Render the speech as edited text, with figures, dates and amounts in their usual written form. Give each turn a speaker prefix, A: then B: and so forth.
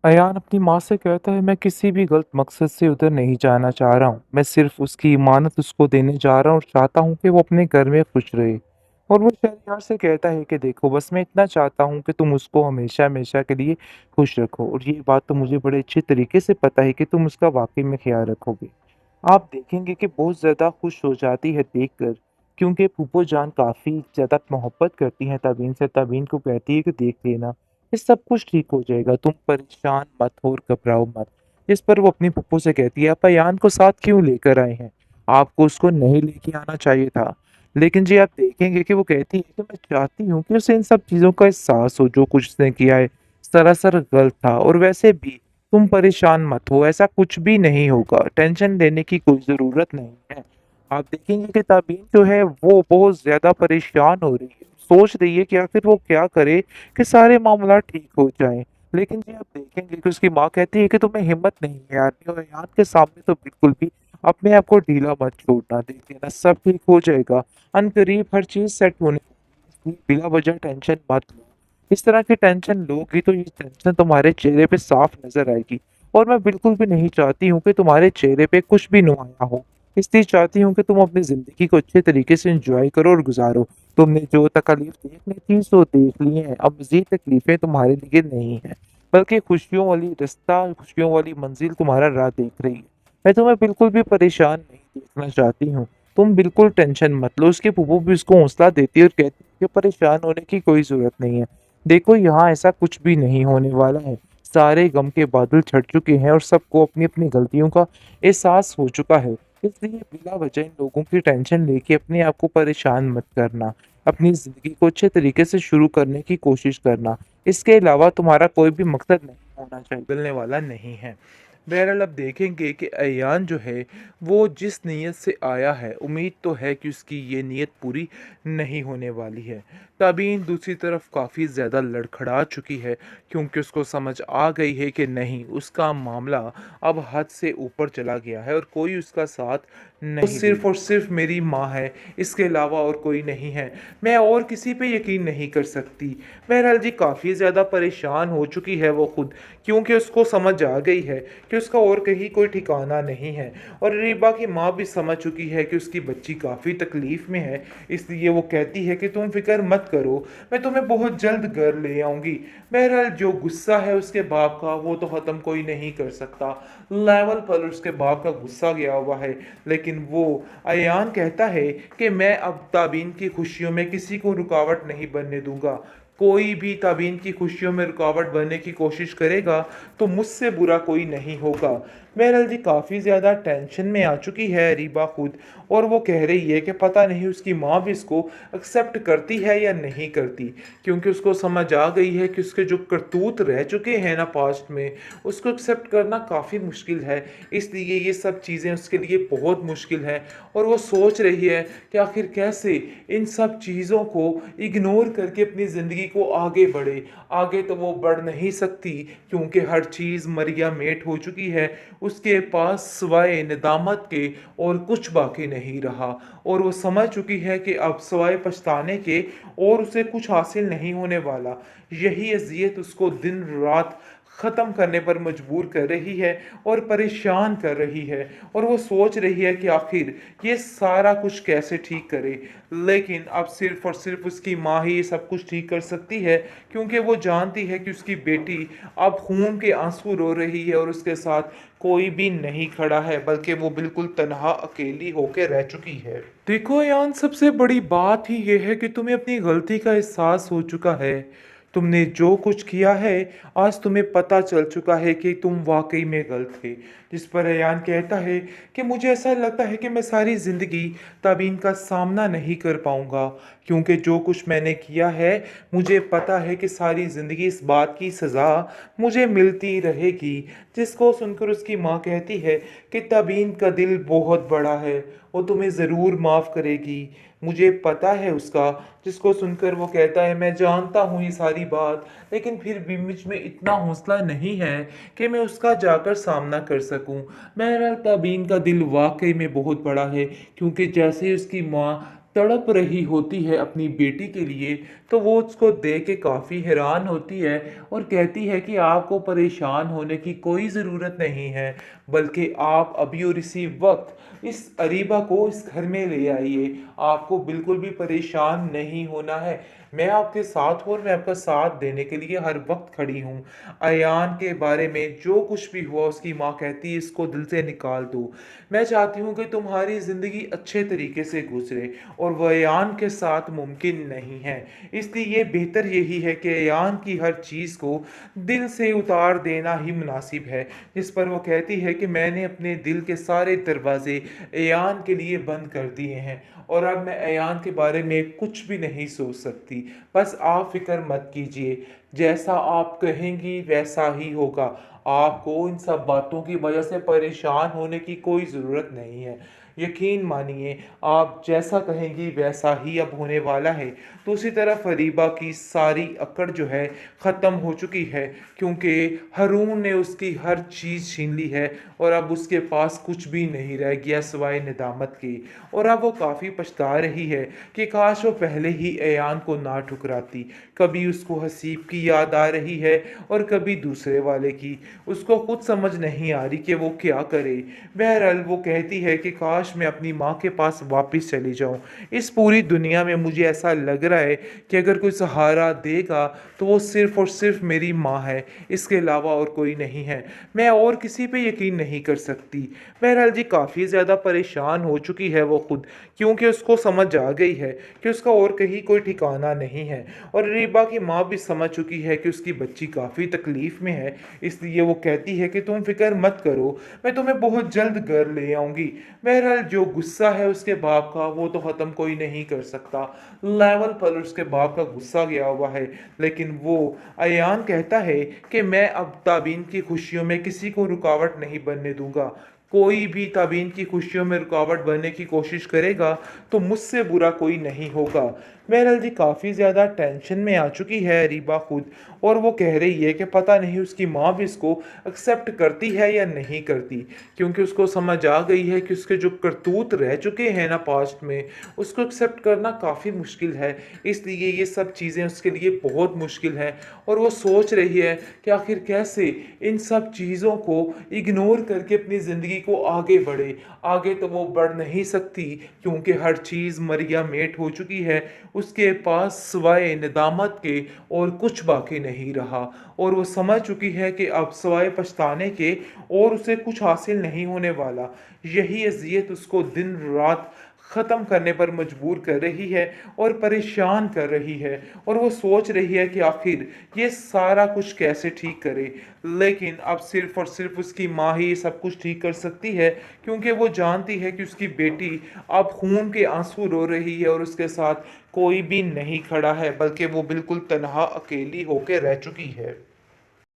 A: अयान अपनी माँ से कहता है, मैं किसी भी गलत मकसद से उधर नहीं जाना चाह रहा हूँ। मैं सिर्फ उसकी इमानत उसको देने जा रहा हूँ और चाहता हूँ कि वो अपने घर में खुश रहे। और वो शहरयार से कहता है कि देखो बस मैं इतना चाहता हूँ कि तुम उसको हमेशा हमेशा के लिए खुश रखो, और ये बात तो मुझे बड़े अच्छे तरीके से पता है कि तुम उसका वाकई में ख्याल रखोगे। आप देखेंगे कि बहुत ज़्यादा खुश हो जाती है देखकर, क्योंकि फूफो जान काफ़ी ज़्यादा मोहब्बत करती हैं तबीन से। तबीन को कहती है कि देख लेना, ये सब कुछ ठीक हो जाएगा, तुम परेशान मत हो और घबराओ मत। इस पर वो अपनी फूफो से कहती है, आप अयान को साथ क्यों लेकर आए हैं? आपको उसको नहीं लेके आना चाहिए था। लेकिन जी आप देखेंगे कि वो कहती है कि मैं चाहती हूँ कि उसे इन सब चीज़ों का एहसास हो, जो कुछ उसने किया है सरासर गलत था। और वैसे भी तुम परेशान मत हो, ऐसा कुछ भी नहीं होगा, टेंशन लेने की कोई ज़रूरत नहीं है। आप देखेंगे कि ताबीन जो है वो बहुत ज़्यादा परेशान हो रही है, सोच रही है कि आखिर वो क्या करे कि सारे मामला ठीक हो जाएँ। लेकिन जी आप देखेंगे कि उसकी माँ कहती है कि तुम्हें हिम्मत नहीं है यार, और रेहान के सामने तो बिल्कुल भी अपने आप को ढीला मत छोड़ना, देख लेना सब ठीक हो जाएगा। अनकरीब हर चीज़ सेट होने वाली है, इसलिए बिला वजह टेंशन मत लो। इस तरह की टेंशन लोगी तो ये टेंशन तुम्हारे चेहरे पे साफ नज़र आएगी, और मैं बिल्कुल भी नहीं चाहती हूँ कि तुम्हारे चेहरे पे कुछ भी नुमाया हो। इसलिए चाहती हूँ कि तुम अपनी ज़िंदगी को अच्छे तरीके से एन्जॉय करो और गुज़ारो। तुमने जो तकलीफ देखनी थी सो देख ली है, अब मज़ीद तकलीफ़ें तुम्हारे लिए नहीं हैं, बल्कि खुशियों वाली रास्ता, खुशियों वाली मंज़िल तुम्हारा राह देख रही है। मैं तुम्हें बिल्कुल भी परेशान नहीं देखना चाहती हूँ, तुम बिल्कुल टेंशन मत लो। उसकी फूफू भी उसको हौसला देती है और कहती है कि परेशान होने की कोई ज़रूरत नहीं है। देखो यहाँ ऐसा कुछ भी नहीं होने वाला है, सारे गम के बादल छट चुके हैं और सबको अपनी-अपनी गलतियों का एहसास हो चुका है। इसलिए बिला वजह इन लोगों की टेंशन लेके अपने आप को परेशान मत करना। अपनी ज़िंदगी को अच्छे तरीके से शुरू करने की कोशिश करना। इसके अलावा तुम्हारा कोई भी मकसद नहीं होना चाहिए, बदलने वाला नहीं है। बहरहाल अब देखेंगे कि अयान जो है वो जिस नीयत से आया है, उम्मीद तो है कि उसकी ये नीयत पूरी नहीं होने वाली है। तबीन दूसरी तरफ काफ़ी ज़्यादा लड़खड़ा चुकी है, क्योंकि उसको समझ आ गई है कि नहीं, उसका मामला अब हद से ऊपर चला गया है और कोई उसका साथ नहीं सिर्फ़ और सिर्फ़ मेरी माँ है, इसके अलावा और कोई नहीं है। मैं और किसी पे यकीन नहीं कर सकती। बहरहाल जी काफ़ी ज़्यादा परेशान हो चुकी है वो खुद, क्योंकि उसको समझ आ गई है कि उसका और कहीं कोई ठिकाना नहीं है। और रीबा की माँ भी समझ चुकी है कि उसकी बच्ची काफ़ी तकलीफ़ में है, इसलिए वो कहती है कि तुम फ़िक्र मत करो, मैं तुम्हें बहुत जल्द घर ले आऊँगी। बहरहाल जो गुस्सा है उसके बाप का वो तो ख़त्म कोई नहीं कर सकता, लेवल पर उसके बाप का गुस्सा गया हुआ है। लेकिन वो अयान कहता है कि मैं अब ताबीन की खुशियों में किसी को रुकावट नहीं बनने दूंगा। कोई भी ताबीन की खुशियों में रुकावट बनने की कोशिश करेगा तो मुझसे बुरा कोई नहीं होगा। बहरहाल जी काफ़ी ज़्यादा टेंशन में आ चुकी है रीबा खुद, और वो कह रही है कि पता नहीं उसकी माँ भी इसको एक्सेप्ट करती है या नहीं करती, क्योंकि उसको समझ आ गई है कि उसके जो करतूत रह चुके हैं ना पास्ट में, उसको एक्सेप्ट करना काफ़ी मुश्किल है। इसलिए ये सब चीज़ें उसके लिए बहुत मुश्किल हैं, और वो सोच रही है कि आखिर कैसे इन सब चीज़ों को इग्नोर करके अपनी ज़िंदगी को आगे बढ़े। आगे तो वो बढ़ नहीं सकती, क्योंकि हर चीज़ मरिया मेट हो चुकी है, उसके पास सिवाय नदामत के और कुछ बाकी नहीं रहा। और वो समझ चुकी है कि अब सिवाय पछताने के और उसे कुछ हासिल नहीं होने वाला। यही अज़ियत उसको दिन रात ख़त्म करने पर मजबूर कर रही है और परेशान कर रही है, और वो सोच रही है कि आखिर ये सारा कुछ कैसे ठीक करे। लेकिन अब सिर्फ़ और सिर्फ़ उसकी माँ ही ये सब कुछ ठीक कर सकती है, क्योंकि वो जानती है कि उसकी बेटी अब खून के आंसू रो रही है और उसके साथ कोई भी नहीं खड़ा है, बल्कि वो बिल्कुल तन्हा अकेली होके रह चुकी है। देखो यान, सबसे बड़ी बात ही ये है कि तुम्हें अपनी गलती का एहसास हो चुका है। तुमने जो कुछ किया है, आज तुम्हें पता चल चुका है कि तुम वाक़ई में गलत थे। जिस पर अयान कहता है कि मुझे ऐसा लगता है कि मैं सारी ज़िंदगी ताबीन का सामना नहीं कर पाऊँगा, क्योंकि जो कुछ मैंने किया है, मुझे पता है कि सारी ज़िंदगी इस बात की सज़ा मुझे मिलती रहेगी। जिसको सुनकर उसकी माँ कहती है कि ताबीन का दिल बहुत बड़ा है, वो तुम्हें ज़रूर माफ़ करेगी, मुझे पता है उसका। जिसको सुनकर वो कहता है, मैं जानता हूँ ये सारी बात, लेकिन फिर भी मुझ में इतना हौसला नहीं है कि मैं उसका जाकर सामना कर सकूँ। बहरहाल ताबीन का दिल वाक़ई में बहुत बड़ा है, क्योंकि जैसे ही उसकी माँ तड़प रही होती है अपनी बेटी के लिए, तो वो उसको देख के काफ़ी हैरान होती है और कहती है कि आपको परेशान होने की कोई ज़रूरत नहीं है, बल्कि आप अभी और इसी वक्त इस अरीबा को इस घर में ले आइए। आपको बिल्कुल भी परेशान नहीं होना है। मैं आपके साथ हूँ और मैं आपका साथ देने के लिए हर वक्त खड़ी हूँ। अयान के बारे में जो कुछ भी हुआ उसकी माँ कहती है इसको दिल से निकाल दो। मैं चाहती हूँ कि तुम्हारी ज़िंदगी अच्छे तरीके से गुजरे और वह अयान के साथ मुमकिन नहीं है। इसलिए ये बेहतर यही है कि अयान की हर चीज़ को दिल से उतार देना ही मुनासिब है। जिस पर वो कहती है कि मैंने अपने दिल के सारे दरवाजे अयान के लिए बंद कर दिए हैं और अब मैं अयान के बारे में कुछ भी नहीं सोच सकती। बस आप फिक्र मत कीजिए, जैसा आप कहेंगी वैसा ही होगा। आपको इन सब बातों की वजह से परेशान होने की कोई ज़रूरत नहीं है। यकीन मानिए, आप जैसा कहेंगी वैसा ही अब होने वाला है। तो उसी तरह फरीबा की सारी अकड़ जो है ख़त्म हो चुकी है, क्योंकि हारून ने उसकी हर चीज़ छीन ली है और अब उसके पास कुछ भी नहीं रह गया सिवाय निदामत की। और अब वो काफ़ी पछता रही है कि काश वो पहले ही अयान को ना ठुकराती। कभी उसको हसीब की याद आ रही है और कभी दूसरे वाले की। उसको खुद समझ नहीं आ रही कि वो क्या करे। बहरहाल वो कहती है कि काश मैं अपनी माँ के पास वापस चली जाऊँ। इस पूरी दुनिया में मुझे ऐसा लग रहा है कि अगर कोई सहारा देगा तो वो सिर्फ़ और सिर्फ़ मेरी माँ है, इसके अलावा और कोई नहीं है। मैं और किसी पे यकीन नहीं कर सकती। बहरहाल जी काफ़ी ज़्यादा परेशान हो चुकी है वो खुद, क्योंकि उसको समझ आ गई है कि उसका और कहीं कोई ठिकाना नहीं है और रीबा की माँ भी समझ चुकी है कि उसकी बच्ची काफ़ी तकलीफ़ में है। इसलिए वो कहती है कि तुम फ़िक्र मत करो, मैं तुम्हें बहुत जल्द घर ले आऊँगी। बहरहाल जो गुस्सा है उसके बाप का वो तो ख़त्म कोई नहीं कर सकता। लेवल पर उसके बाप का गुस्सा गया हुआ है, लेकिन वो अयान कहता है कि मैं अब ताबीन की खुशियों में किसी को रुकावट नहीं बनने दूंगा। कोई भी ताबीन की खुशियों में रुकावट बनने की कोशिश करेगा तो मुझसे बुरा कोई नहीं होगा। बहरहाल जी काफ़ी ज़्यादा टेंशन में आ चुकी है अरीबा खुद, और वो कह रही है कि पता नहीं उसकी माँ भी इसको एक्सेप्ट करती है या नहीं करती, क्योंकि उसको समझ आ गई है कि उसके जो करतूत रह चुके हैं ना पास्ट में, उसको एक्सेप्ट करना काफ़ी मुश्किल है। इसलिए ये सब चीज़ें उसके लिए बहुत मुश्किल है और वो सोच रही है कि आखिर कैसे इन सब चीज़ों को इग्नोर करके अपनी ज़िंदगी को आगे बढ़े। आगे तो वो बढ़ नहीं सकती, क्योंकि हर चीज़ मरिया मेट हो चुकी है। उसके पास सिवाय निदामत के और कुछ बाकी नहीं रहा और वो समझ चुकी है कि अब सिवाय पछताने के और उसे कुछ हासिल नहीं होने वाला। यही अज़ियत उसको दिन रात ख़त्म करने पर मजबूर कर रही है और परेशान कर रही है, और वो सोच रही है कि आखिर ये सारा कुछ कैसे ठीक करे। लेकिन अब सिर्फ़ और सिर्फ़ उसकी माँ ही ये सब कुछ ठीक कर सकती है, क्योंकि वो जानती है कि उसकी बेटी अब खून के आंसू रो रही है और उसके साथ कोई भी नहीं खड़ा है, बल्कि वो बिल्कुल तन्हा अकेली होकर रह चुकी है।